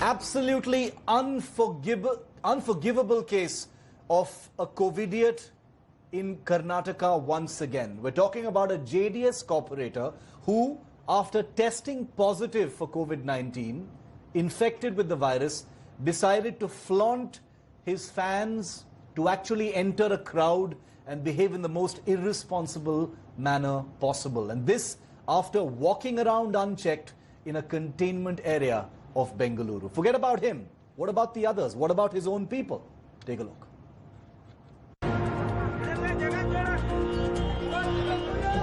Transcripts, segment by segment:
Absolutely unforgivable case of a COVIDiot in Karnataka once again. We're talking about a JDS corporator who, after testing positive for COVID-19, infected with the virus, decided to flaunt his fans, to actually enter a crowd and behave in the most irresponsible manner possible. And this after walking around unchecked in a containment area of Bengaluru. Forget about him. What about the others? What about his own people? Take a look.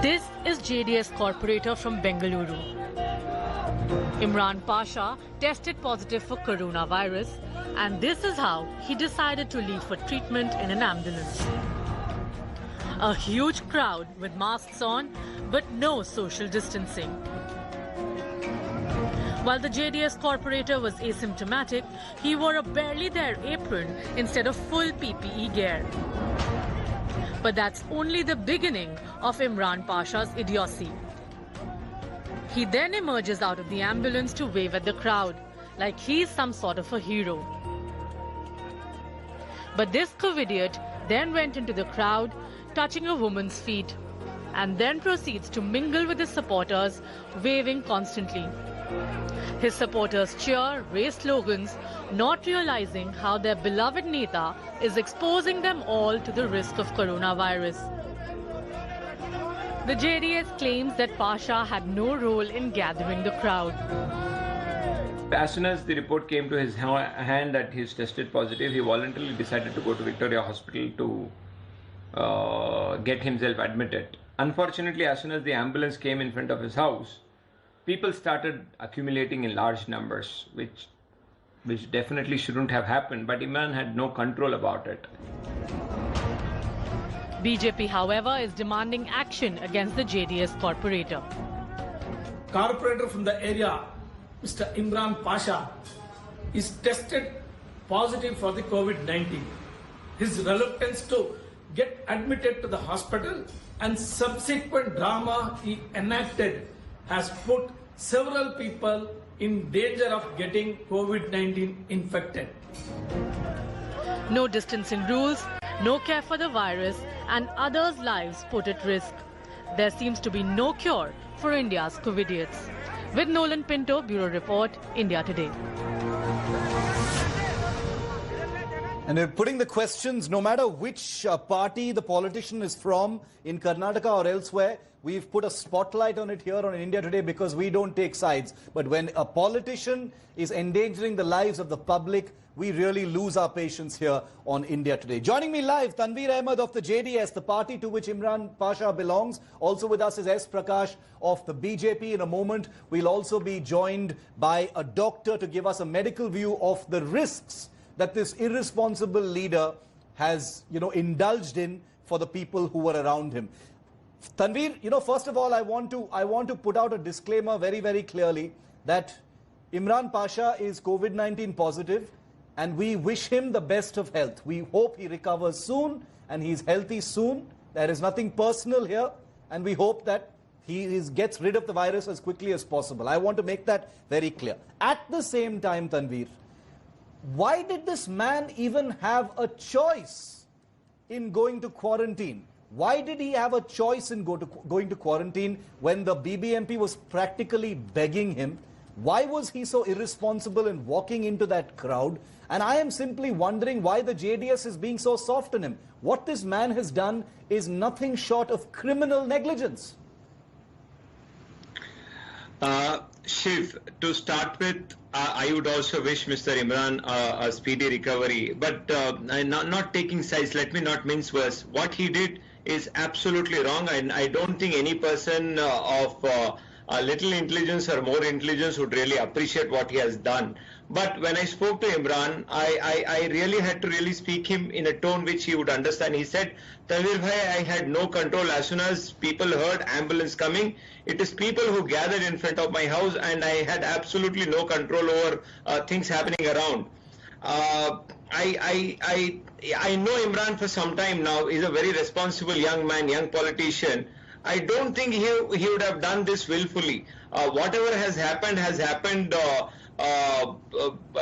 This is JDS corporator from Bengaluru. Imran Pasha tested positive for coronavirus, and this is how he decided to leave for treatment in an ambulance. A huge crowd with masks on, but no social distancing. While the JDS corporator was asymptomatic, he wore a barely there apron instead of full PPE gear. But that's only the beginning of Imran Pasha's idiocy. He then emerges out of the ambulance to wave at the crowd, like he's some sort of a hero. But this COVIDiot then went into the crowd, touching a woman's feet, and then proceeds to mingle with his supporters, waving constantly. His supporters cheer, raise slogans, not realizing how their beloved Neta is exposing them all to the risk of coronavirus. The JDS claims that Pasha had no role in gathering the crowd. As soon as the report came to his hand that he's tested positive, he voluntarily decided to go to Victoria Hospital to get himself admitted. Unfortunately, as soon as the ambulance came in front of his house, people started accumulating in large numbers, which definitely shouldn't have happened, but Imran had no control about it. BJP, however, is demanding action against the JDS corporator. Corporator from the area, Mr. Imran Pasha, is tested positive for the COVID-19. His reluctance to get admitted to the hospital and subsequent drama he enacted has put several people in danger of getting COVID-19 infected. No distancing rules, no care for the virus, and others' lives put at risk. There seems to be no cure for India's COVIDiots. With Nolan Pinto, Bureau Report, India Today. And we're putting the questions, no matter which party the politician is from, in Karnataka or elsewhere, we've put a spotlight on it here on India Today because we don't take sides. But when a politician is endangering the lives of the public, we really lose our patience here on India Today. Joining me live, Tanveer Ahmed of the JDS, the party to which Imran Pasha belongs. Also with us is S. Prakash of the BJP. In a moment, we'll also be joined by a doctor to give us a medical view of the risks that this irresponsible leader has, indulged in for the people who were around him. Tanveer, first of all, I want to put out a disclaimer very, very clearly that Imran Pasha is COVID-19 positive, and we wish him the best of health. We hope he recovers soon and he's healthy soon. There is nothing personal here, and we hope that he gets rid of the virus as quickly as possible. I want to make that very clear. At the same time, Tanveer, why did this man even have a choice in going to quarantine? Why did he have a choice in going to quarantine when the BBMP was practically begging him? Why was he so irresponsible in walking into that crowd? And I am simply wondering why the JDS is being so soft on him. What this man has done is nothing short of criminal negligence. Shiv, to start with, I would also wish Mr. Imran a speedy recovery. But not taking sides, let me not mince words. What he did is absolutely wrong, and I don't think any person of a little intelligence or more intelligence would really appreciate what he has done. But when I spoke to Imran, I really had to really speak him in a tone which he would understand. He said, Tanveer bhai, I had no control. As soon as people heard ambulance coming, it is people who gathered in front of my house, and I had absolutely no control over things happening around. I know Imran for some time now. He's a very responsible young man, young politician. I don't think he would have done this willfully. Whatever has happened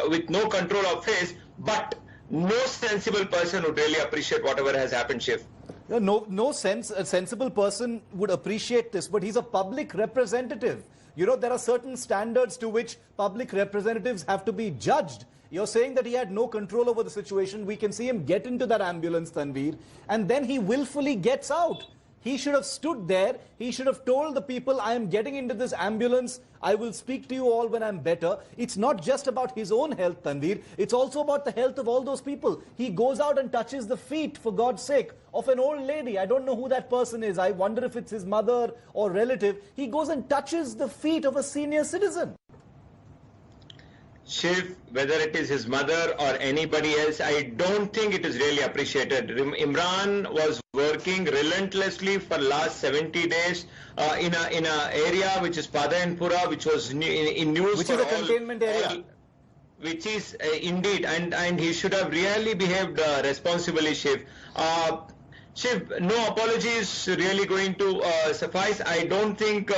with no control of his, but no sensible person would really appreciate whatever has happened, Shiv. No sensible person would appreciate this, but he's a public representative. You know, there are certain standards to which public representatives have to be judged. You're saying that he had no control over the situation. We can see him get into that ambulance, Tanveer, and then he willfully gets out. He should have stood there. He should have told the people, I am getting into this ambulance. I will speak to you all when I'm better. It's not just about his own health, Tanveer. It's also about the health of all those people. He goes out and touches the feet, for God's sake, of an old lady. I don't know who that person is. I wonder if it's his mother or relative. He goes and touches the feet of a senior citizen. Shiv, whether it is his mother or anybody else, I don't think it is really appreciated. Imran was working relentlessly for last 70 days in a area which is Padayanpura, which was in news Which for is a all, containment area. which is indeed, and he should have really behaved responsibly, Shiv. Shiv, no apology is really going to suffice. I don't think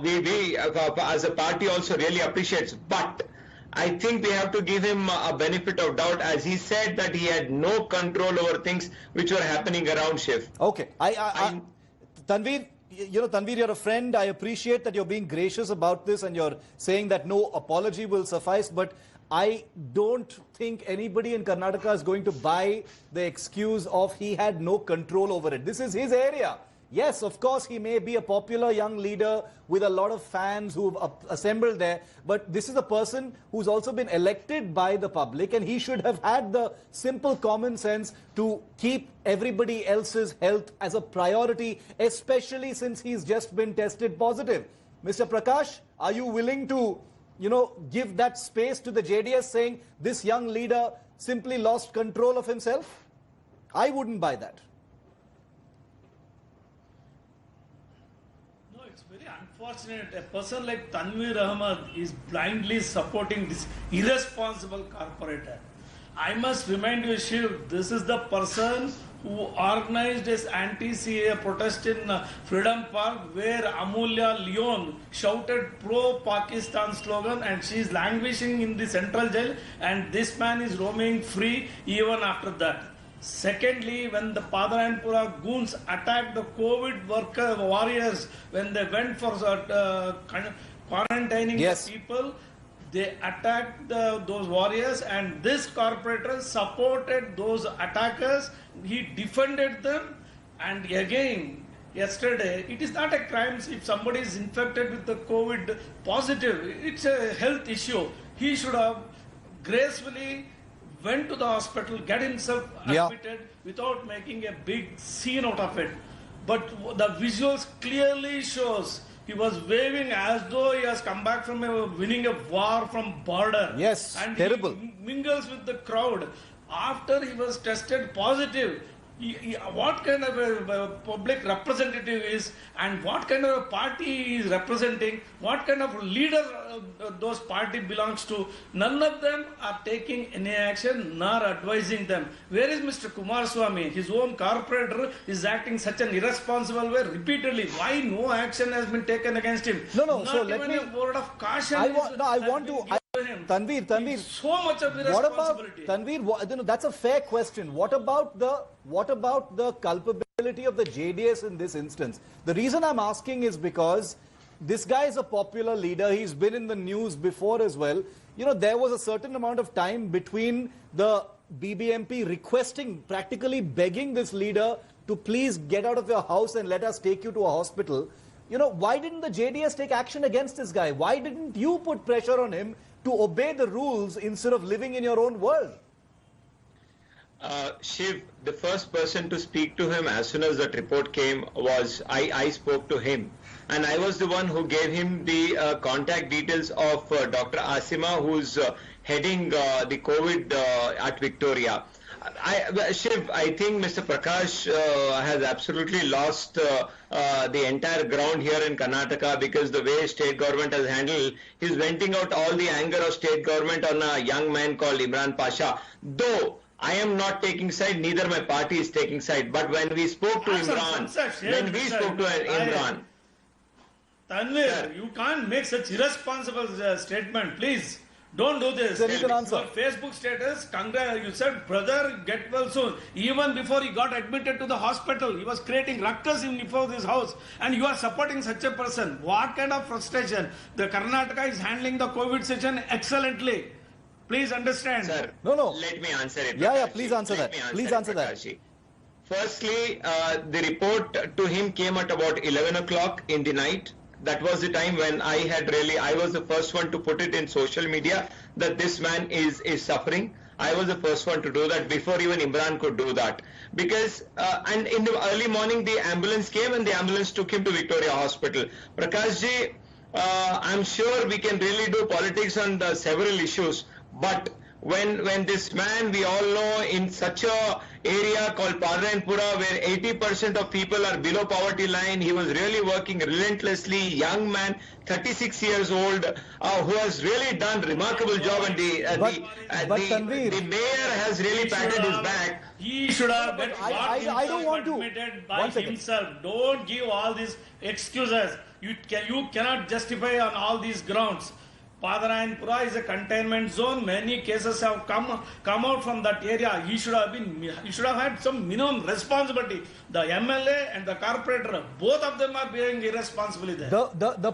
we as a party also really appreciates, but I think we have to give him a benefit of doubt, as he said that he had no control over things which were happening around, Shiv. Okay. Tanveer, you know, Tanveer, you're a friend. I appreciate that you're being gracious about this and you're saying that no apology will suffice, but I don't think anybody in Karnataka is going to buy the excuse of he had no control over it. This is his area. Yes, of course, he may be a popular young leader with a lot of fans who've assembled there, but this is a person who's also been elected by the public, and he should have had the simple common sense to keep everybody else's health as a priority, especially since he's just been tested positive. Mr. Prakash, are you willing to, give that space to the JDS, saying this young leader simply lost control of himself? I wouldn't buy that. Unfortunate, a person like Tanveer Ahmed is blindly supporting this irresponsible corporator. I must remind you, Shiv, this is the person who organized this anti-CA protest in Freedom Park, where Amulya Leon shouted pro-Pakistan slogan, and she is languishing in the central jail, and this man is roaming free even after that. Secondly, when the Padayanpura goons attacked the COVID warriors, when they went for quarantining the people, they attacked those warriors, and this corporator supported those attackers. He defended them, and again, yesterday, it is not a crime if somebody is infected with the COVID positive. It's a health issue. He should have gracefully went to the hospital, get himself admitted without making a big scene out of it. But the visuals clearly shows he was waving as though he has come back from winning a war from border. Yes, and terrible. He mingles with the crowd. After he was tested positive, what kind of a public representative is, and what kind of a party he is representing, what kind of leader those party belongs to, none of them are taking any action nor advising them. Where is Mr. Kumaraswamy? His own corporator is acting such an irresponsible way repeatedly. Why no action has been taken against him? No, Not so even let me. a word of caution. I want to. Tanveer, so much of irresponsibility. Tanveer, that's a fair question. What about the culpability of the JDS in this instance? The reason I'm asking is because this guy is a popular leader. He's been in the news before as well. There was a certain amount of time between the BBMP requesting, practically begging this leader to please get out of your house and let us take you to a hospital. Why didn't the JDS take action against this guy? Why didn't you put pressure on him to obey the rules instead of living in your own world? Shiv, the first person to speak to him as soon as that report came was I spoke to him, and I was the one who gave him the contact details of Dr. Asima, who's heading the COVID at Victoria. Shiv, I think Mr. Prakash has absolutely lost the entire ground here in Karnataka, because the way state government has handled, he's venting out all the anger of state government on a young man called Imran Pasha. Though I am not taking side, neither my party is taking side. But when we spoke to Imran, Tanveer, you can't make such irresponsible statement, please. Don't do this. Then you can answer. Your Facebook status, you said, brother, get well soon. Even before he got admitted to the hospital, he was creating ruckus in before his house. And you are supporting such a person. What kind of frustration? The Karnataka is handling the COVID situation excellently. Please understand. Sir, No. let me answer it. Yeah, Prakashji. please answer Let that. me Please it, answer that. Prakashji. Firstly, the report to him came at about 11 o'clock in the night. That was the time when I was the first one to put it in social media that this man is suffering. I was the first one to do that before even Imran could do that. Because, and in the early morning, the ambulance came and the ambulance took him to Victoria Hospital. Prakashji, I'm sure we can really do politics on the several issues, but when this man, we all know, in such a area called Padarayanpura where 80% of people are below poverty line, he was really working relentlessly, young man, 36 years old, who has really done remarkable job, and the mayor has really patted his back. He should have got I don't want to. admitted by 1 second. himself. Don't give all these excuses. You cannot justify on all these grounds. Padarayanpura is a containment zone. Many cases have come out from that area. He should have had some minimum responsibility. The MLA and the corporator, both of them are being irresponsible there. The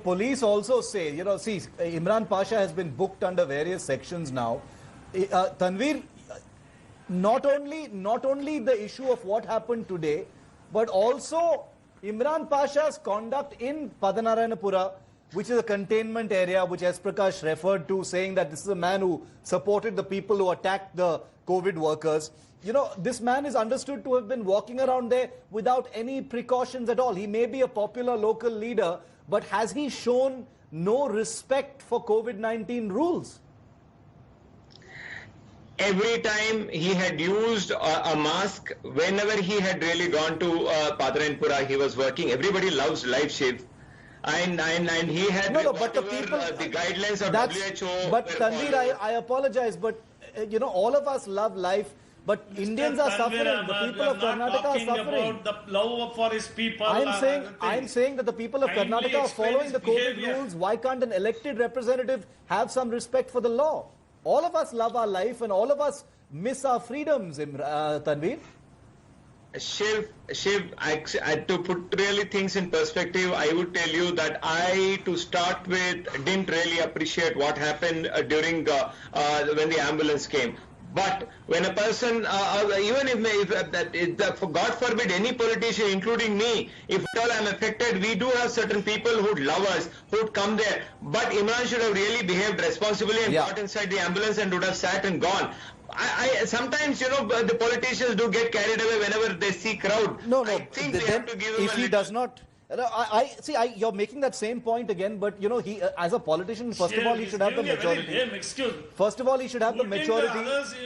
police also say, see, Imran Pasha has been booked under various sections now. Tanveer, not only the issue of what happened today, but also Imran Pasha's conduct in Padanarayanapura, which is a containment area, which S. Prakash referred to, saying that this is a man who supported the people who attacked the COVID workers. This man is understood to have been walking around there without any precautions at all. He may be a popular local leader, but has he shown no respect for COVID-19 rules? Every time he had used a mask, whenever he had really gone to Padarayanpura, he was working. Everybody loves live Shiv. And he had but the people, the guidelines of WHO. But Tanveer, I apologize, but all of us love life, but Indians are suffering. The people of Karnataka are suffering. About the love for his people. I'm saying that the people of Kindly Karnataka are explain following the his COVID behavior. rules. Why can't an elected representative have some respect for the law? All of us love our life and all of us miss our freedoms, Tanveer. Shiv, to put really things in perspective, I would tell you that I, to start with, didn't really appreciate what happened during when the ambulance came. But when a person, even if God forbid, any politician, including me, if at all I'm affected, we do have certain people who'd love us, who'd come there. But Imran should have really behaved responsibly and got inside the ambulance and would have sat and gone. I sometimes, the politicians do get carried away whenever they see crowd. No. I think we have to give him if he does not, you're making that same point again. But he, as a politician, first of all, he should have the majority. First of all, he should have the maturity.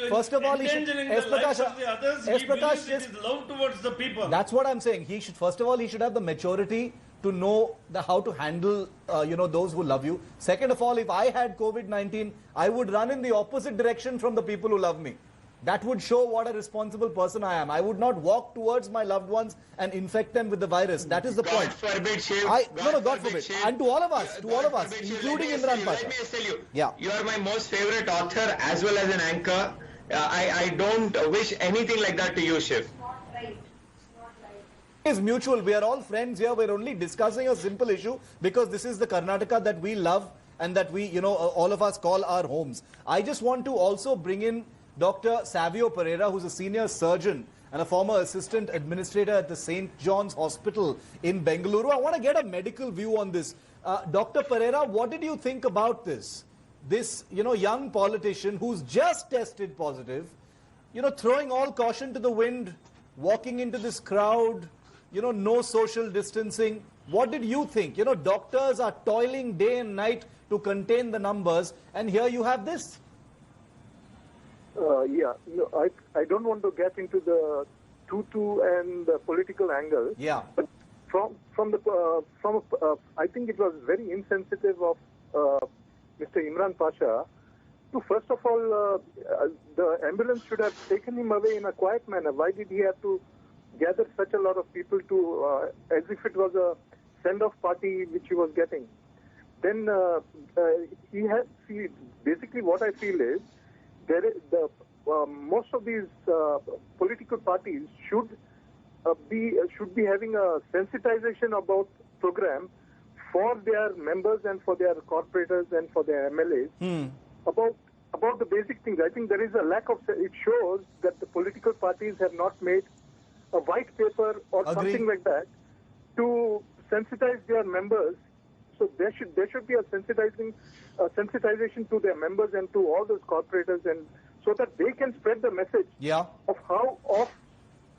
First of all, he should. S. Prakash, just love towards the people. That's what I'm saying. He should. First of all, he should have the maturity to know how to handle, those who love you. Second of all, if I had COVID-19, I would run in the opposite direction from the people who love me. That would show what a responsible person I am. I would not walk towards my loved ones and infect them with the virus. That is the point. God forbid, Shiv. God forbid. And to all of us, including Imran Pasha. Let me just tell you, Yeah. You are my most favorite author as well as an anchor. I don't wish anything like that to you, Shiv. Is mutual. We are all friends here. We're only discussing a simple issue because this is the Karnataka that we love and that we, all of us call our homes. I just want to also bring in Dr. Savio Pereira, who's a senior surgeon and a former assistant administrator at the St. John's Hospital in Bengaluru. I want to get a medical view on this. Dr. Pereira, what did you think about this? This, young politician who's just tested positive, throwing all caution to the wind, walking into this crowd, no social distancing. What did you think? Doctors are toiling day and night to contain the numbers, and here you have this. I don't want to get into the tutu and the political angle. Yeah. But I think it was very insensitive of Mr. Imran Pasha to, first of all, the ambulance should have taken him away in a quiet manner. Why did he have to gather such a lot of people to, as if it was a send-off party which he was getting? then he has. Basically, what I feel is most of these political parties should be having a sensitization about program for their members and for their corporators and for their MLAs about the basic things. I think there is a lack of. It shows that the political parties have not made a white paper or something like that to sensitize their members. So there should be a sensitization to their members and to all those corporators, and so that they can spread the message of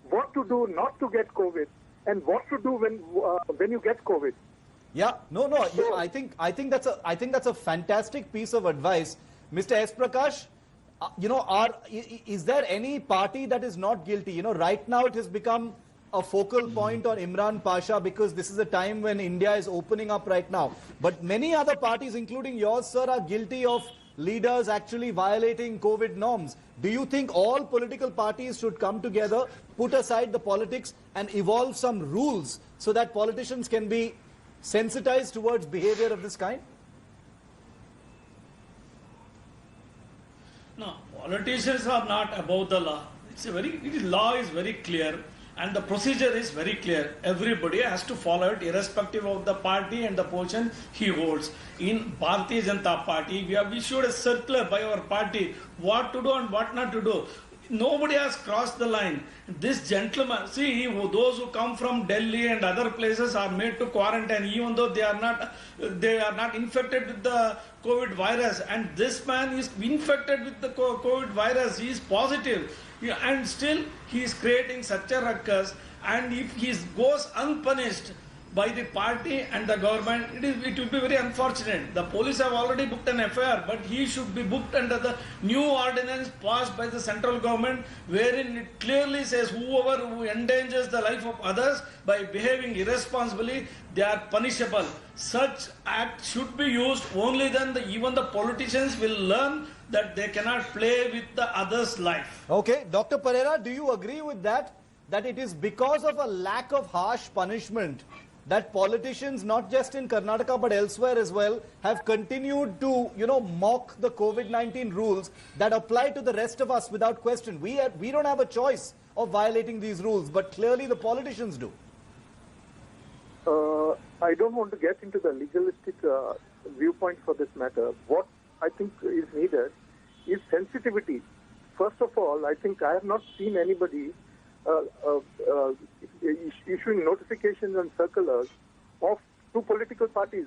what to do not to get COVID and what to do when you get COVID. Yeah, no, I think that's a fantastic piece of advice, Mr. S. Prakash. Is there any party that is not guilty? Right now it has become a focal point on Imran Pasha because this is a time when India is opening up right now. But many other parties, including yours, sir, are guilty of leaders actually violating COVID norms. Do you think all political parties should come together, put aside the politics and evolve some rules so that politicians can be sensitized towards behavior of this kind? No, politicians are not above the law. Law is very clear and the procedure is very clear. Everybody has to follow it irrespective of the party and the position he holds. In Bharatiya Janata Party, we have issued a circular by our party what to do and what not to do. Nobody has crossed the line. This gentleman, see, those who come from Delhi and other places are made to quarantine even though they are not infected with the COVID virus, and this man is infected with the COVID virus. He is positive, and still he is creating such a ruckus, and if he goes unpunished by the party and the government, it will be very unfortunate. The police have already booked an FIR, but he should be booked under the new ordinance passed by the central government, wherein it clearly says who endangers the life of others by behaving irresponsibly, they are punishable. Such act should be used. Only then even the politicians will learn that they cannot play with the other's life. Okay, Dr. Pereira, do you agree with that? That it is because of a lack of harsh punishment that politicians, not just in Karnataka but elsewhere as well, have continued to, mock the COVID-19 rules that apply to the rest of us without question. We don't have a choice of violating these rules, but clearly the politicians do. I don't want to get into the legalistic viewpoint for this matter. What I think is needed is sensitivity. First of all, I think I have not seen anybody issuing notifications and circulars to political parties.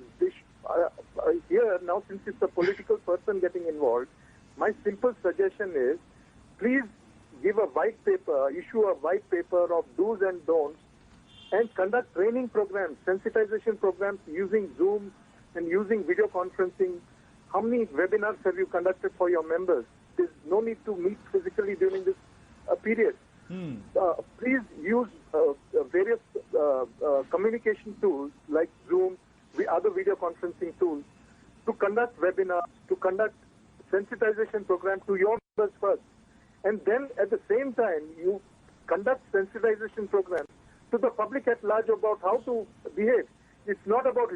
Here, now since it's a political person getting involved, my simple suggestion is, please give a white paper, issue a white paper of do's and don'ts, and conduct training programs, sensitization programs using Zoom and using video conferencing. How many webinars have you conducted for your members? There's no need to meet physically during this period. Please use various communication tools like Zoom, other video conferencing tools to conduct webinars, to conduct sensitization programs to your members first. And then at the same time, you conduct sensitization programs to the public at large about how to behave. It's not about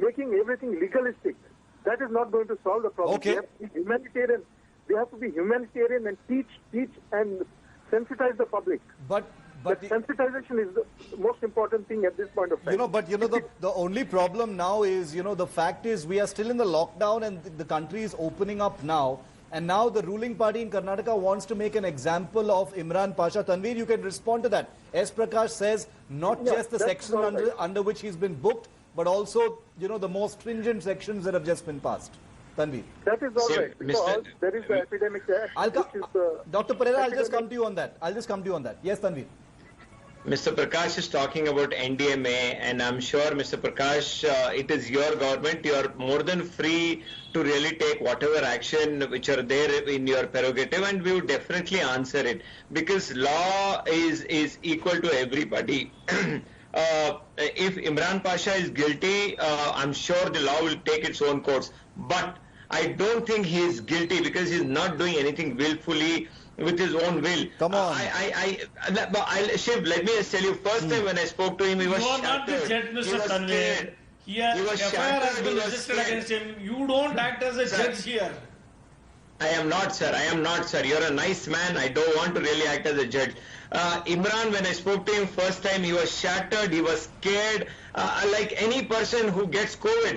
making everything legalistic. That is not going to solve the problem. Okay. We have to be humanitarian. We have to be humanitarian and teach and sensitize the public. But sensitization is the most important thing at this point of time. The only problem now is, the fact is we are still in the lockdown and the country is opening up now. And now the ruling party in Karnataka wants to make an example of Imran Pasha. Tanveer, you can respond to that. S. Prakash says not just the section under which he's been booked, but also, the more stringent sections that have just been passed. Tanveer. That is all right. Because there is the Epidemic Act. Dr. Pereira, I'll just come to you on that. Yes, Tanveer. Mr. Prakash is talking about NDMA, and I'm sure, Mr. Prakash, it is your government. You are more than free to really take whatever action which are there in your prerogative, and we would definitely answer it, because law is equal to everybody. If Imran Pasha is guilty, I'm sure the law will take its own course. But I don't think he is guilty because he's not doing anything willfully with his own will. Come on. Shiv, let me just tell you, first time when I spoke to him, he was You are not the judge, Mr. Tanveer. Here, He was FIR has shattered, been he was registered scared. against him. You don't act as a Sir. judge here. I am not, sir. I am not, sir. You're a nice man. I don't want to really act as a judge. Imran, when I spoke to him first time, he was shattered. He was scared. Like any person who gets COVID,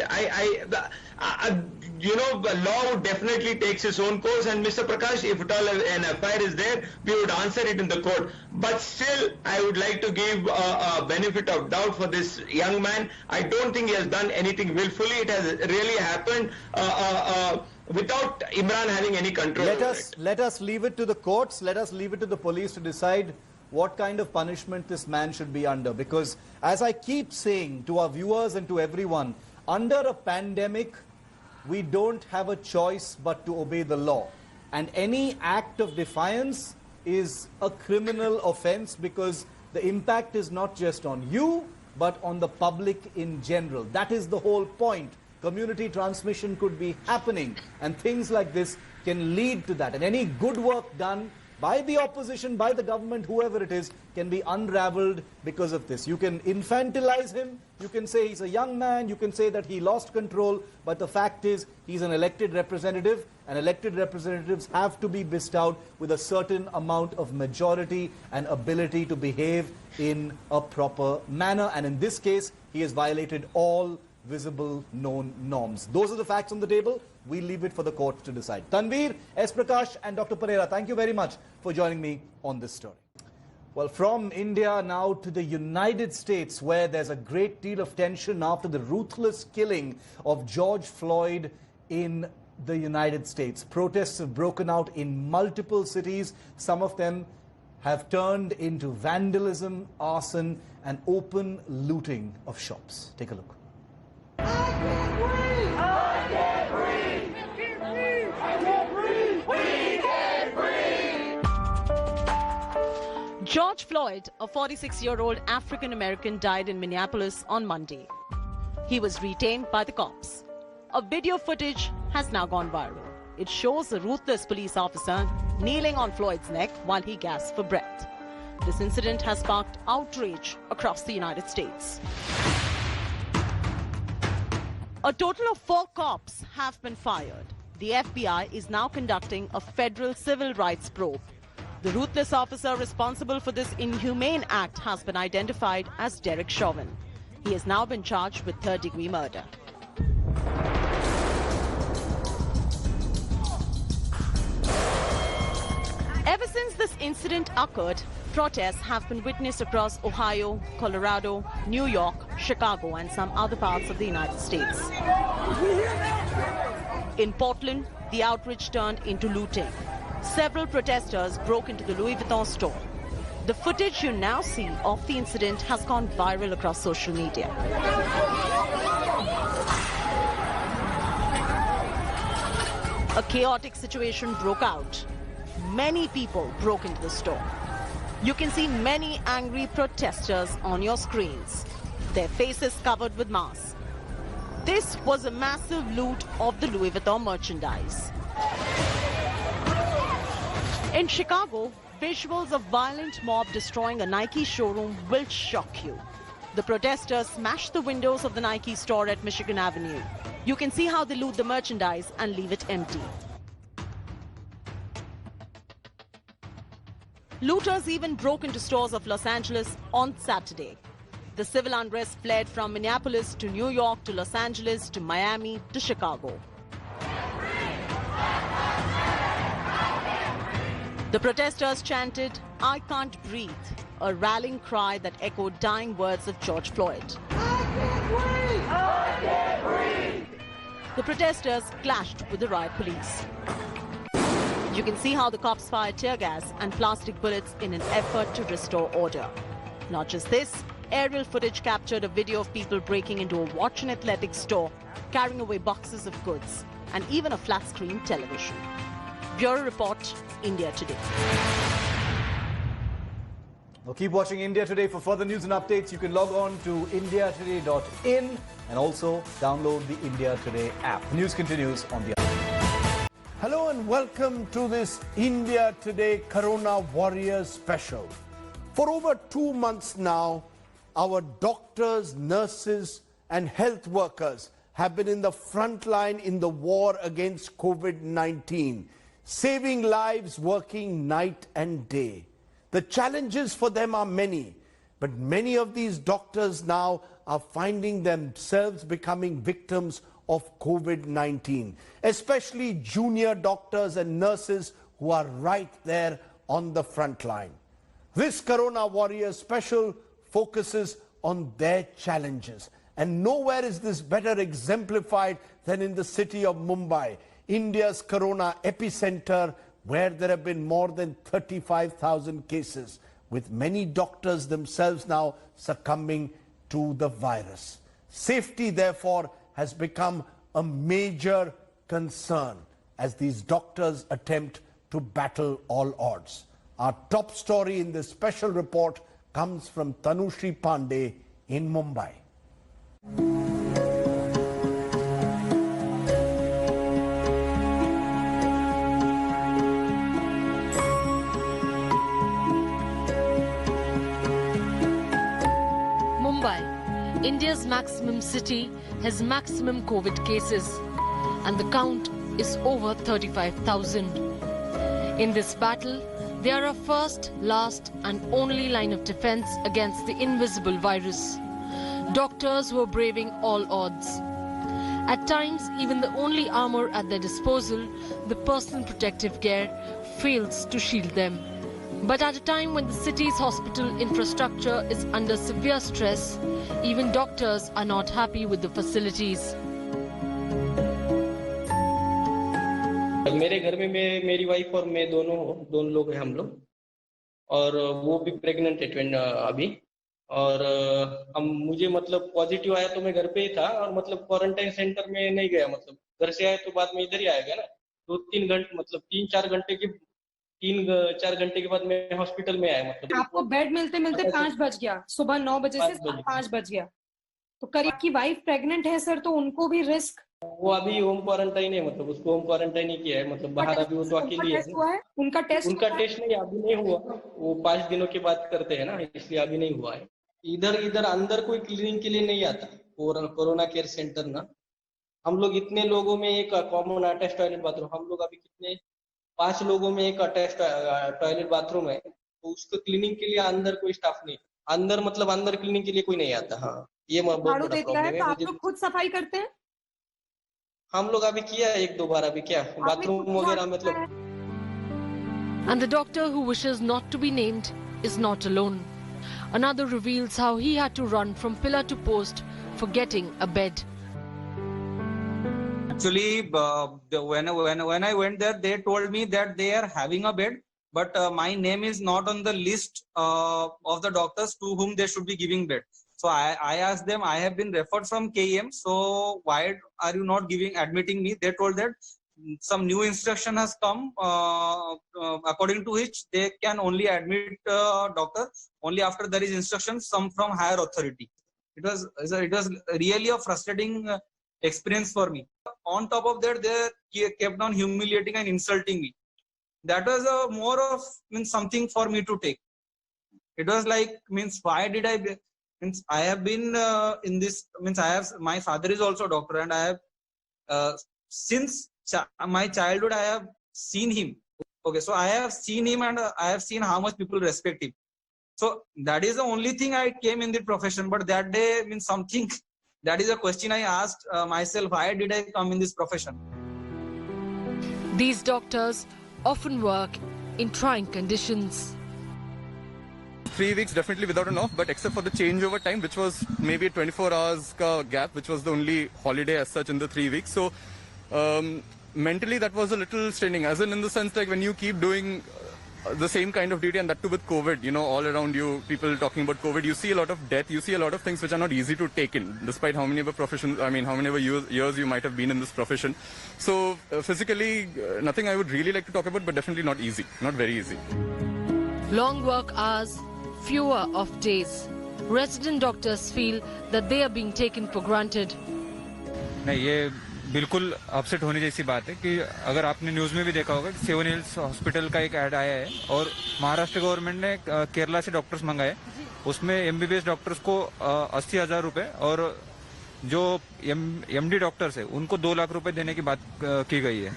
the law would definitely takes its own course. And Mr. Prakash, if at all an FIR is there, we would answer it in the court. But still, I would like to give a benefit of doubt for this young man. I don't think he has done anything willfully. It has really happened without Imran having any control over it. Let us leave it to the courts. Let us leave it to the police to decide what kind of punishment this man should be under. Because as I keep saying to our viewers and to everyone, under a pandemic, we don't have a choice but to obey the law. And any act of defiance is a criminal offense, because the impact is not just on you, but on the public in general. That is the whole point. Community transmission could be happening, and things like this can lead to that. And any good work done by the opposition, by the government, whoever it is, can be unraveled because of this. You can infantilize him, you can say he's a young man, you can say that he lost control, but the fact is he's an elected representative, and elected representatives have to be bestowed with a certain amount of majority and ability to behave in a proper manner. And in this case, he has violated all visible known norms. Those are the facts on the table. We leave it for the court to decide. Tanveer, S. Prakash and Dr. Pereira, thank you very much for joining me on this story. Well, from India now to the United States, where there's a great deal of tension after the ruthless killing of George Floyd in the United States. Protests have broken out in multiple cities. Some of them have turned into vandalism, arson, and open looting of shops. Take a look. George Floyd, a 46-year-old African-American, died in Minneapolis on Monday. He was retained by the cops. A video footage has now gone viral. It shows a ruthless police officer kneeling on Floyd's neck while he gasps for breath. This incident has sparked outrage across the United States. A total of 4 cops have been fired. The FBI is now conducting a federal civil rights probe. The ruthless officer responsible for this inhumane act has been identified as Derek Chauvin. He has now been charged with third-degree murder. Ever since this incident occurred, protests have been witnessed across Ohio, Colorado, New York, Chicago, and some other parts of the United States. In Portland, the outrage turned into looting. Several protesters broke into the Louis Vuitton store. The footage you now see of the incident has gone viral across social media. A chaotic situation broke out. Many people broke into the store. You can see many angry protesters on your screens, their faces covered with masks. This was a massive loot of the Louis Vuitton merchandise. In Chicago, visuals of violent mob destroying a Nike showroom will shock you. The protesters smashed the windows of the Nike store at Michigan Avenue. You can see how they loot the merchandise and leave it empty. Looters even broke into stores of Los Angeles on Saturday. The civil unrest fled from Minneapolis to New York to Los Angeles to Miami to Chicago. The protesters chanted, "I can't breathe," a rallying cry that echoed dying words of George Floyd. I can't breathe! I can't breathe! The protesters clashed with the riot police. You can see how the cops fired tear gas and plastic bullets in an effort to restore order. Not just this, aerial footage captured a video of people breaking into a watch and athletics store, carrying away boxes of goods, and even a flat-screen television. Bureau Report, India Today. Well, keep watching India Today for further news and updates. You can log on to indiatoday.in and also download the India Today app. The news continues on the other. Hello and welcome to this India Today Corona Warriors special. For over 2 months now, our doctors, nurses and health workers have been in the front line in the war against COVID-19, saving lives, working night and day. The challenges for them are many, but many of these doctors now are finding themselves becoming victims of COVID-19, especially junior doctors and nurses who are right there on the front line. This Corona Warriors special focuses on their challenges, and nowhere is this better exemplified than in the city of Mumbai, India's Corona epicenter, where there have been more than 35,000 cases, with many doctors themselves now succumbing to the virus. Safety, therefore, has become a major concern as these doctors attempt to battle all odds. Our top story in this special report comes from Tanushri Pandey in Mumbai. Mumbai, India's maximum city, has maximum COVID cases, and the count is over 35,000. In this battle, they are a first, last and only line of defense against the invisible virus. Doctors were braving all odds. At times, even the only armor at their disposal, the personal protective gear, fails to shield them. But at a time when the city's hospital infrastructure is under severe stress, even doctors are not happy with the facilities. मेरे घर में मेरी wife और मैं दोनों लोग हैं हम लोग, और वो भी प्रेग्नेंट है अभी, और मुझे मतलब पॉजिटिव आया तो मैं घर पे ही था, और मतलब क्वारंटाइन सेंटर में नहीं गया, मतलब घर से आया तो बाद में इधर ही आएगा ना, 2-3 घंटे मतलब 3-4 घंटे के बाद मैं हॉस्पिटल में आया। मतलब आपको बेड मिलते 5 बज गया, सुबह 9 बजे से 5 बज गया, तो करीब की वाइफ प्रेग्नेंट है सर, तो उनको भी रिस्क। वो अभी होम क्वारंटाइन है, मतलब उसको होम क्वारंटाइन ही किया है, मतलब बाहर अभी वो तो अकेली है। उनका टेस्ट नहीं अभी नहीं हुआ, वो 5 दिनों के बाद करते हैं ना, इसलिए अभी नहीं हुआ है। इधर अंदर कोई क्लीनिंग के लिए नहीं आता कोरोना केयर सेंटर ना। हम लोग इतने लोगों में एक कॉमन अटैच टॉयलेट बाथरूम, हम लोग अभी कितने 5 लोगों में एक अटैच टॉयलेट बाथरूम है, तो उसको क्लीनिंग के लिए अंदर कोई स्टाफ नहीं, अंदर क्लीनिंग के लिए कोई नहीं आता। हाँ, ये बहुत बड़ा प्रॉब्लम है। आप लोग खुद सफाई करते हैं? हम लोग अभी किया है 1-2 बार, अभी क्या बाथरूम वगैरह मतलब। And the doctor who wishes not to be named is not alone. Another reveals how he had to run from pillar to post for getting a bed. Actually, when I went there, they told me that they are having a bed, but my name is not on the list of the doctors to whom they should be giving bed. So I asked them, I have been referred from KEM, so why are you not admitting me? They told that some new instruction has come, according to which they can only admit doctor only after there is instructions some from higher authority. It was really a frustrating experience for me. On top of that, they kept on humiliating and insulting me. That was more of something for me to take. It was like, why did I have been in this, my father is also a doctor, and I have since my childhood I have seen him. Okay, so I have seen him and I have seen how much people respect him. So that is the only thing I came in the profession. But that day something, that is a question I asked myself, why did I come in this profession? These doctors often work in trying conditions. 3 weeks definitely without an off, but except for the changeover time, which was maybe a 24 hours gap, which was the only holiday as such in the 3 weeks. So mentally that was a little straining, as in the sense like when you keep doing the same kind of duty, and that too with COVID, all around you, people talking about COVID, you see a lot of death, you see a lot of things which are not easy to take in, despite how many years you might have been in this profession. So physically, nothing I would really like to talk about, but definitely not easy, not very easy. Long work hours, fewer of days. Resident doctors feel that they are being taken for granted. ये बिल्कुल upset होने जैसी बात है कि अगर आपने news में भी देखा होगा कि 7 हिल्स हॉस्पिटल का एक ऐड आया है और महाराष्ट्र गवर्नमेंट ने केरला से डॉक्टर्स मंगाए, उसमें MBBS डॉक्टर्स को 80,000 रुपये और जो एमडी डॉक्टर्स है उनको 2 लाख रुपए देने की बात की गई है,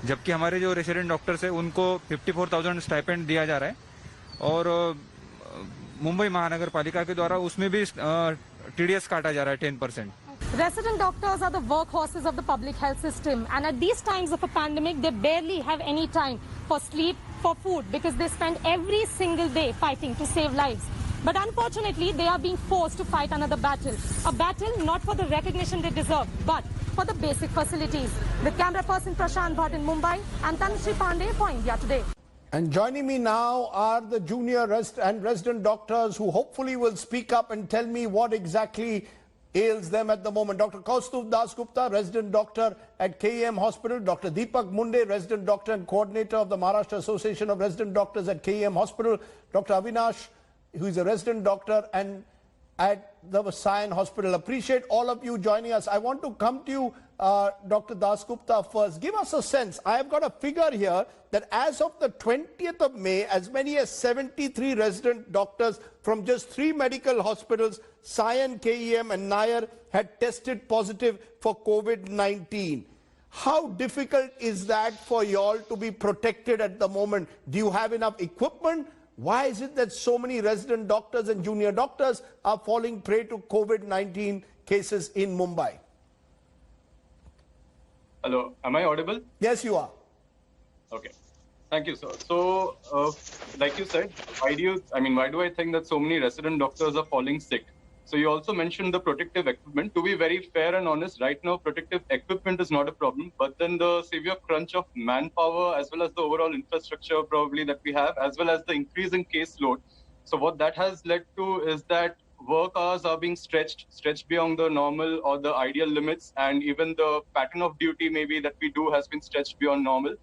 जबकि हमारे जो रेसिडेंट डॉक्टर्स है उनको 54,000 स्टाइपेंड दिया जा रहा है, और मुंबई महानगर पालिका के द्वारा उसमें भी टीडीएस काटा जा रहा है 10%. Resident doctors are the workhorses of the public health system, and at these times of a pandemic, they barely have any time for sleep, for food, because they spend every single day fighting to save lives. But unfortunately, they are being forced to fight another battle. A battle not for the recognition they deserve, but for the basic facilities. With camera person Prashant Bhatt in Mumbai, I'm Tanushree Pandey for India Today. And joining me now are the junior and resident doctors who hopefully will speak up and tell me what exactly ails them at the moment. Dr. Kaustubh Dasgupta, resident doctor at KEM Hospital. Dr. Deepak Munde, resident doctor and coordinator of the Maharashtra Association of Resident Doctors at KEM Hospital. Dr. Avinash, who is a resident doctor and at the Sion Hospital. Appreciate all of you joining us. I want to come to you, Dr. Dasgupta, first. Give us a sense. I have got a figure here that as of the 20th of May, as many as 73 resident doctors from just 3 medical hospitals, Sion, KEM and Nair, had tested positive for COVID-19. How difficult is that for y'all to be protected at the moment? Do you have enough equipment? Why is it that so many resident doctors and junior doctors are falling prey to COVID-19 cases in Mumbai? Hello, am I audible? Yes, you are. Okay, thank you, sir. So, like you said, why do I think that so many resident doctors are falling sick? So you also mentioned the protective equipment. To be very fair and honest, right now protective equipment is not a problem, but then the severe crunch of manpower as well as the overall infrastructure probably that we have, as well as the increasing caseload. So what that has led to is that work hours are being stretched beyond the normal or the ideal limits, and even the pattern of duty maybe that we do has been stretched beyond normal.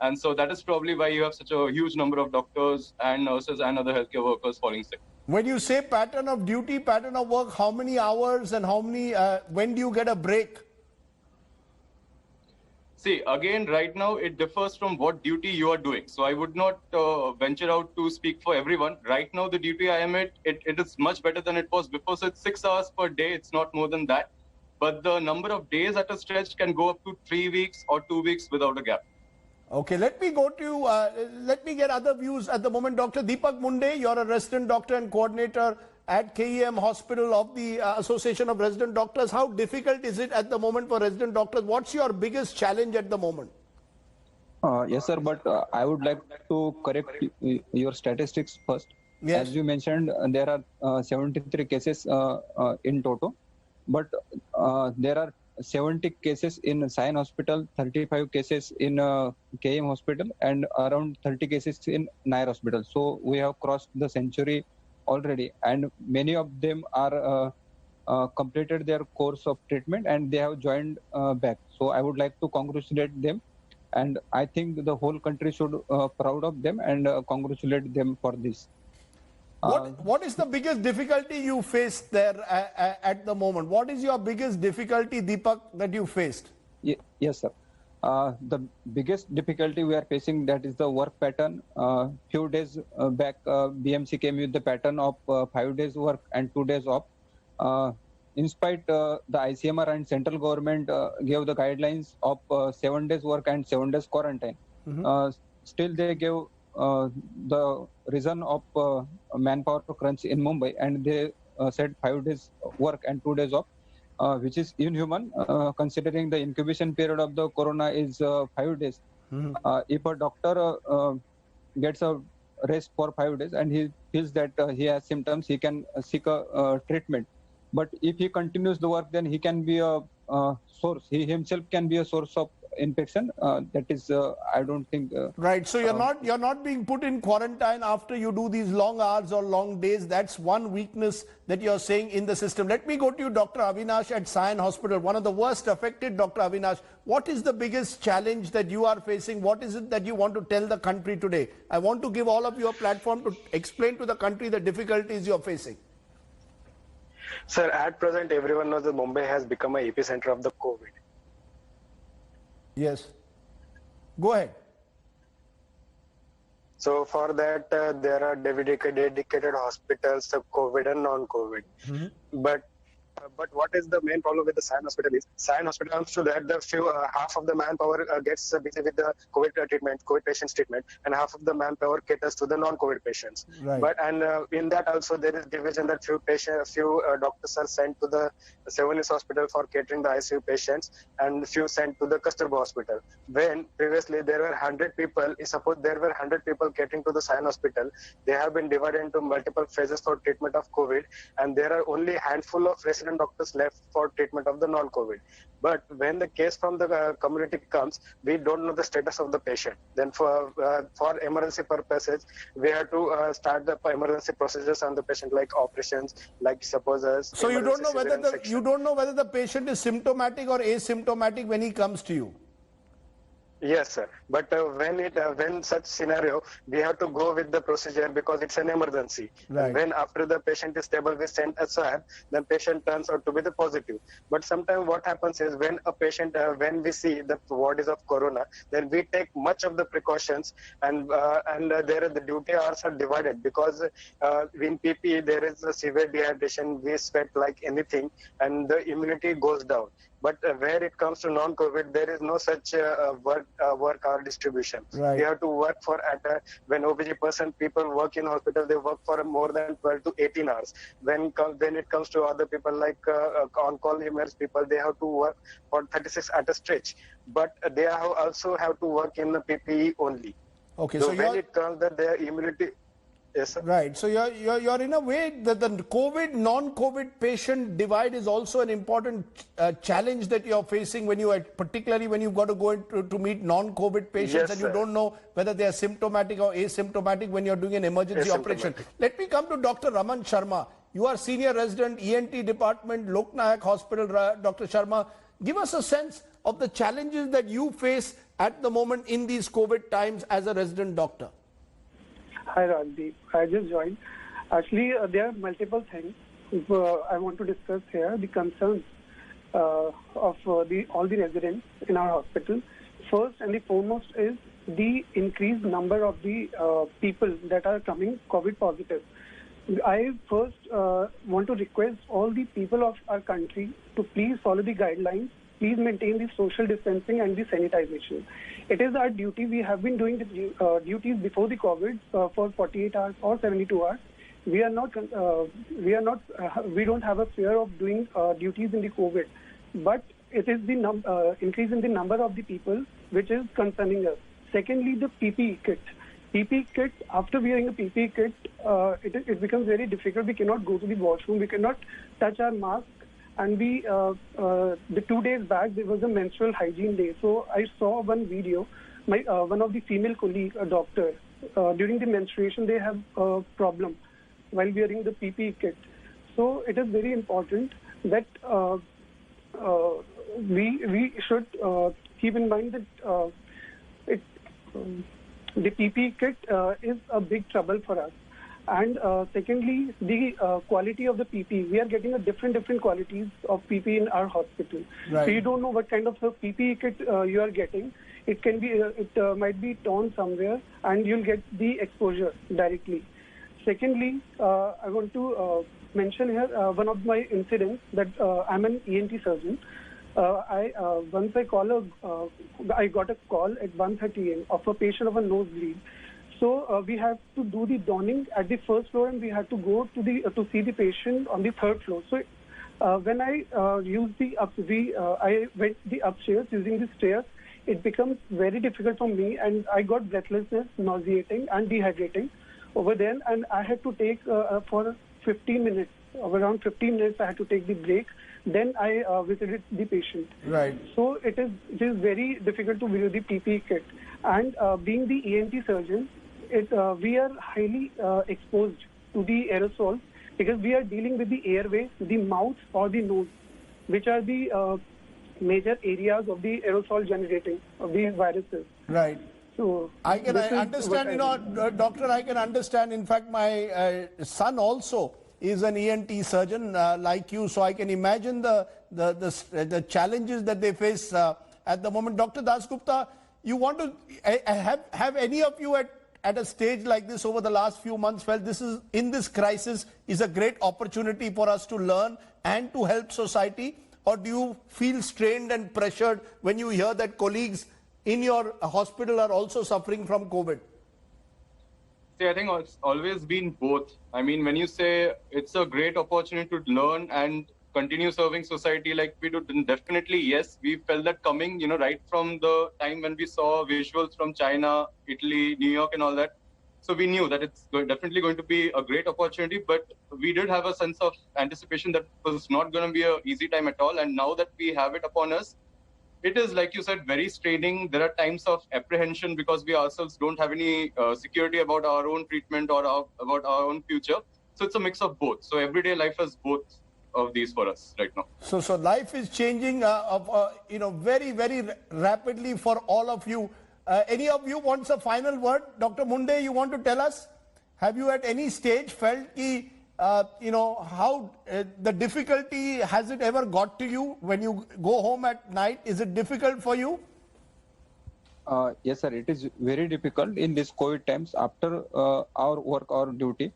And so that is probably why you have such a huge number of doctors and nurses and other healthcare workers falling sick. When you say pattern of duty, pattern of work, how many hours and how many, when do you get a break? See, again, right now it differs from what duty you are doing. So I would not venture out to speak for everyone. Right now, the duty I am at, it is much better than it was before. So it's 6 hours per day. It's not more than that. But the number of days at a stretch can go up to 3 weeks or 2 weeks without a gap. Okay, let me go to, let me get other views at the moment. Dr. Deepak Munde, you're a resident doctor and coordinator at KEM Hospital of the Association of Resident Doctors. How difficult is it at the moment for resident doctors? What's your biggest challenge at the moment? Yes, sir, but I would like to correct your statistics first. Yes. As you mentioned, there are 73 cases in total, but there are 70 cases in Sion Hospital, 35 cases in KEM Hospital, and around 30 cases in Nair Hospital. So we have crossed the century already, and many of them are completed their course of treatment and they have joined back. So I would like to congratulate them, and I think the whole country should proud of them and congratulate them for this. What is the biggest difficulty you faced there at the moment? What is your biggest difficulty, Deepak, that you faced? Yes, sir. The biggest difficulty we are facing, that is the work pattern. Few days back, BMC came with the pattern of 5 days work and 2 days off. In spite, the ICMR and central government gave the guidelines of 7 days work and 7 days quarantine. Still, they gave the reason of manpower crunch in Mumbai, and they said 5 days work and 2 days off, which is inhuman considering the incubation period of the corona is 5 days. If a doctor gets a rest for 5 days and he feels that he has symptoms, he can seek a treatment. But if he continues the work, then he can be a source. He himself can be a source of infection. That is, I don't think. Right. So you're not being put in quarantine after you do these long hours or long days. That's one weakness that you're saying in the system. Let me go to you, Dr. Avinash at Sion Hospital, one of the worst affected. Dr. Avinash, what is the biggest challenge that you are facing? What is it that you want to tell the country today? I want to give all of you a platform to explain to the country the difficulties you're facing. Sir, at present, everyone knows that Mumbai has become an epicenter of the COVID. Yes. Go ahead. So for that, there are dedicated hospitals of COVID and non-COVID. But But what is the main problem with the Sion Hospital is Sion Hospital comes to that the half of the manpower gets busy with the COVID treatment, COVID patients treatment, and half of the manpower caters to the non-COVID patients. Right. But in that also there is division that few doctors are sent to the Sevenis Hospital for catering the ICU patients, and few sent to the Kasturba Hospital. When previously there were 100 people, suppose there were 100 people catering to the Sion Hospital, they have been divided into multiple phases for treatment of COVID, and there are only a handful of resident doctors left for treatment of the non-COVID. But when the case from the community comes, we don't know the status of the patient. Then for emergency purposes, we have to start the emergency procedures on the patient, like operations, like supposers. So you don't know whether the patient is symptomatic or asymptomatic when he comes to you. Yes, sir. But when such scenario, we have to go with the procedure because it's an emergency. Right. When after the patient is stable, we send a swab, then patient turns out to be the positive. But sometimes what happens is when a patient, when we see the ward is of corona, then we take much of the precautions, and there the duty hours are divided because in PPE there is a severe dehydration, we sweat like anything, and the immunity goes down. But where it comes to non-COVID, there is no such work hour distribution. Right. We have to work when OPG people work in hospital, they work for more than 12 to 18 hours. When it comes to other people like on-call emergency people, they have to work for 36 at a stretch. But they also have to work in the PPE only. Okay, so when it comes that their immunity. Yes, sir. Right. So you're in a way that the COVID, non-COVID patient divide is also an important challenge that you're facing particularly when you've got to go to meet non-COVID patients, yes, and you don't know whether they are symptomatic or asymptomatic when you're doing an emergency operation. Let me come to Dr. Raman Sharma. You are senior resident, ENT department, Lok Nayak Hospital. Dr. Sharma, give us a sense of the challenges that you face at the moment in these COVID times as a resident doctor. Hi, Rajdeep. I just joined. Actually, there are multiple things I want to discuss here. The concerns of all the residents in our hospital. First and the foremost is the increased number of the people that are coming COVID positive. I first want to request all the people of our country to please follow the guidelines. Please maintain the social distancing and the sanitization. It is our duty. We have been doing the duties before the COVID for 48 hours or 72 hours. We don't have a fear of doing duties in the COVID, but it is the increase in the number of the people which is concerning us. Secondly, the PPE kit. PPE kit, after wearing a PPE kit, it becomes very difficult. We cannot go to the washroom. We cannot touch our mask. And the 2 days back, there was a menstrual hygiene day. So I saw one video, one of the female colleague, a doctor, during the menstruation, they have a problem while wearing the PPE kit. So it is very important that we should keep in mind that the PPE kit is a big trouble for us. And secondly, the quality of the PPE. We are getting a different qualities of PPE in our hospital. Right. So you don't know what kind of a PPE kit you are getting. It can be, it might be torn somewhere, and you'll get the exposure directly. Secondly, I want to mention here one of my incidents that I'm an ENT surgeon. I got a call at 1:30 a.m. of a patient of a nosebleed. So we have to do the donning at the first floor, and we have to go to see the patient on the third floor. So when I I went the upstairs using the stairs, it becomes very difficult for me, and I got breathlessness, nauseating, and dehydrating over there, and I had to take for 15 minutes. Around 15 minutes, I had to take the break. Then I visited the patient. Right. So it is very difficult to wear the PPE kit, and being the ENT surgeon, we are highly exposed to the aerosols because we are dealing with the airway, the mouth, or the nose, which are the major areas of the aerosol generating of these viruses. Right. So I understand, doctor, I can understand. In fact, my son also is an ENT surgeon like you, so I can imagine the challenges that they face at the moment. Dr. Dasgupta, you want to have any of you at a stage like this over the last few months felt this crisis is a great opportunity for us to learn and to help society? Or do you feel strained and pressured when you hear that colleagues in your hospital are also suffering from COVID? See, I think it's always been both. I mean, when you say it's a great opportunity to learn and continue serving society like we do, then definitely yes, we felt that coming, right from the time when we saw visuals from China, Italy, New York and all that. So we knew that it's definitely going to be a great opportunity, but we did have a sense of anticipation that it was not going to be an easy time at all. And now that we have it upon us, it is, like you said, very straining. There are times of apprehension because we ourselves don't have any security about our own treatment or about our own future. So it's a mix of both. So everyday life has both of these for us right now. So life is changing, very, very rapidly for all of you. Any of you wants a final word? Dr. Munde, you want to tell us? Have you at any stage felt how the difficulty, has it ever got to you when you go home at night? Is it difficult for you? Yes, sir. It is very difficult in these COVID times after our work or duty.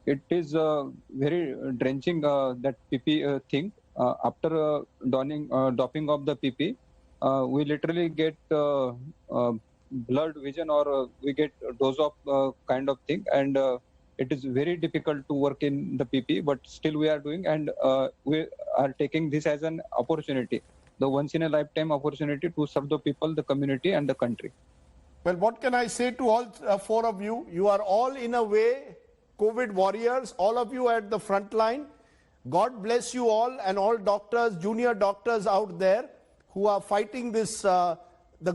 It is very drenching, that PP thing. After doffing of the PP, we literally get blood vision or we get a dose of kind of thing, and it is very difficult to work in the PP, but still we are doing, and we are taking this as an opportunity, the once in a lifetime opportunity to serve the people, the community and the country. Well, what can I say to all four of you? You are all in a way COVID warriors, all of you at the front line. God bless you all and all doctors, junior doctors out there who are fighting this, the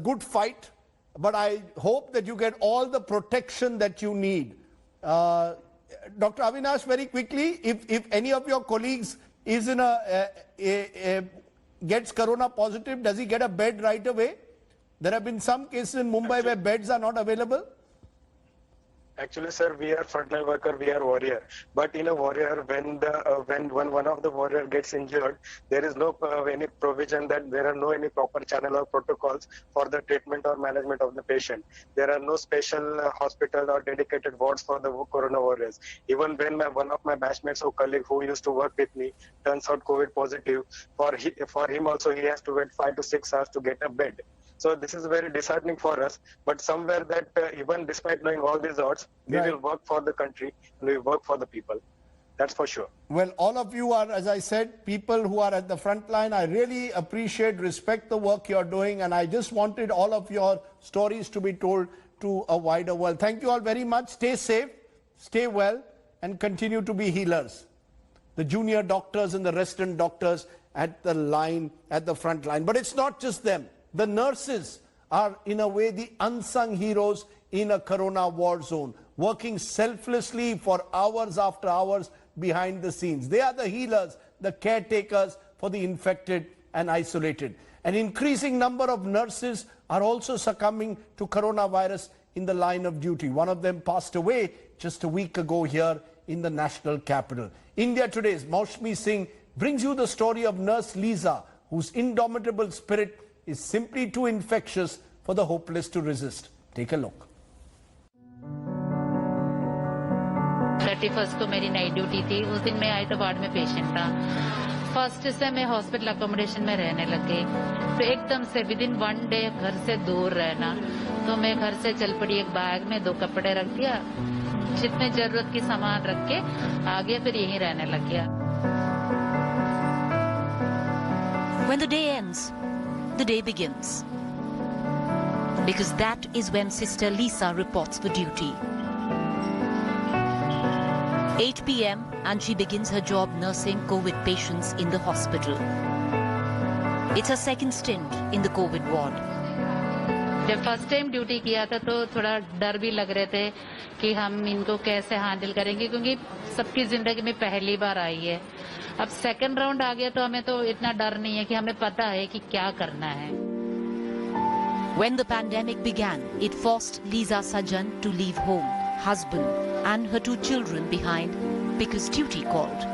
good fight. But I hope that you get all the protection that you need. Dr. Avinash, very quickly, if any of your colleagues is in gets corona positive, does he get a bed right away? There have been some cases in Mumbai where beds are not available. Actually, sir, we are frontline worker, we are warrior. But in a warrior, when one of the warrior gets injured, there is no any provision that there are no any proper channel or protocols for the treatment or management of the patient. There are no special hospital or dedicated wards for the corona warriors. Even when one of my batchmates or colleague who used to work with me turns out COVID positive, for him also he has to wait 5 to 6 hours to get a bed. So this is very disheartening for us, but somewhere that even despite knowing all these odds, we will work for the country and we work for the people. That's for sure. Well, all of you are, as I said, people who are at the front line. I really appreciate, respect the work you're doing, and I just wanted all of your stories to be told to a wider world. Thank you all very much. Stay safe, stay well, and continue to be healers. The junior doctors and the resident doctors at the line, at the front line. But it's not just them. The nurses are, in a way, the unsung heroes in a corona war zone, working selflessly for hours after hours behind the scenes. They are the healers, the caretakers for the infected and isolated. An increasing number of nurses are also succumbing to coronavirus in the line of duty. One of them passed away just a week ago here in the national capital. India Today's Maushmi Singh brings you the story of Nurse Lisa, whose indomitable spirit is simply too infectious for the hopeless to resist. Take a look. 31st को मेरी night duty थी. उस दिन मैं आई तो ward में patient था. First से मैं हॉस्पिटल अकोमोडेशन में रहने लगे. तो एकदम से विद इन 1 डे घर से दूर रहना. तो मैं घर से चल पड़ी. एक बैग में 2 कपड़े रख दिया, जितने जरूरत की सामान रख के आगे फिर यहीं रहने लग गया. When the day ends, the day begins. Because that is when Sister Lisa reports for duty. 8 p.m. and she begins her job nursing COVID patients in the hospital. It's her second stint in the COVID ward. जब first time duty किया था तो थोड़ा डर भी लग रहे थे कि हम इनको कैसे हैंडल करेंगे, क्योंकि सबकी जिंदगी में पहली बार आई है. अब सेकंड राउंड आ गया तो हमें तो इतना डर नहीं है कि हमें पता है कि क्या करना है. When the pandemic began, it forced Lisa Sajan to leave home, husband and her 2 children behind because duty called.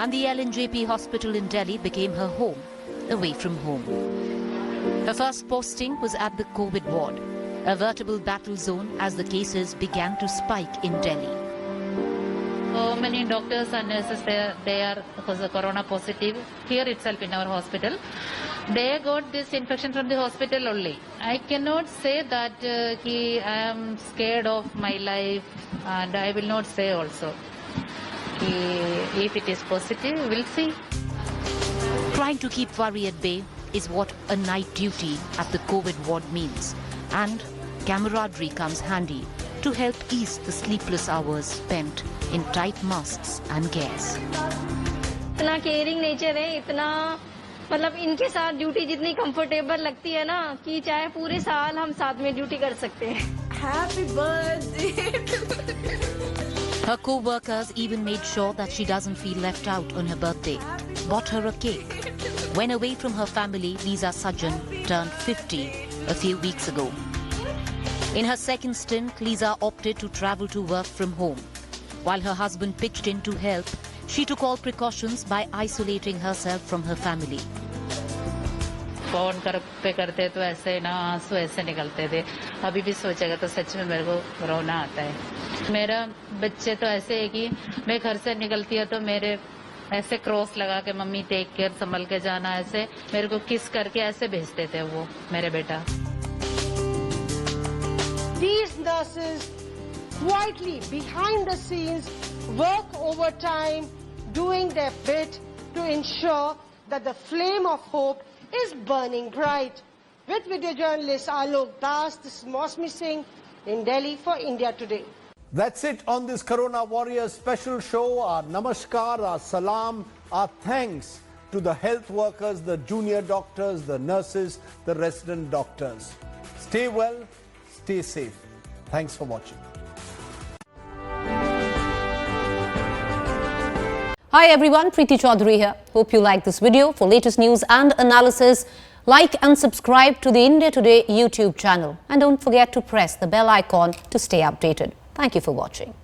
And the LNJP hospital in Delhi became her home, away from home. Her first posting was at the COVID ward, a veritable battle zone as the cases began to spike in Delhi. So many doctors and nurses, they are corona positive here itself in our hospital. They got this infection from the hospital only. I cannot say that I am scared of my life, and I will not say also. If it is positive, we'll see. Trying to keep worry at bay is what a night duty at the COVID ward means. And camaraderie comes handy to help ease the sleepless hours spent in tight masks and gears. इतना caring nature है, इतना मतलब इनके साथ duty जितनी comfortable लगती है ना कि चाहे पूरे साल हम साथ में ड्यूटी कर सकते हैं. Happy birthday. Her co-workers even made sure that she doesn't feel left out on her birthday. Bought her a cake. When away from her family, Lisa Sajjan turned 50 a few weeks ago. In her second stint, Lisa opted to travel to work from home. While her husband pitched in to help, she took all precautions by isolating herself from her family. Phone पे करते तो ऐसे ना आंसू ऐसे निकलते थे. अभी भी सोचेगा तो सच में मेरे को रोना आता है. मेरा बच्चे तो ऐसे है कि मैं घर से निकलती है तो मेरे ऐसे क्रॉस लगा के मम्मी टेक केयर संभल के जाना, ऐसे मेरे को किस करके ऐसे भेजते थे वो मेरे बेटा. These nurses quietly behind the scenes work overtime, doing their bit to ensure that the flame of hope is burning bright. With video journalist Alok Das, this is Mosmi Singh in Delhi for India Today. That's it on this Corona Warriors special show. Our namaskar, our salam, our thanks to the health workers, the junior doctors, the nurses, the resident doctors. Stay well, stay safe. Thanks for watching. Hi everyone, Preeti Chaudhary here. Hope you like this video. For latest news and analysis, like and subscribe to the India Today YouTube channel. And don't forget to press the bell icon to stay updated. Thank you for watching.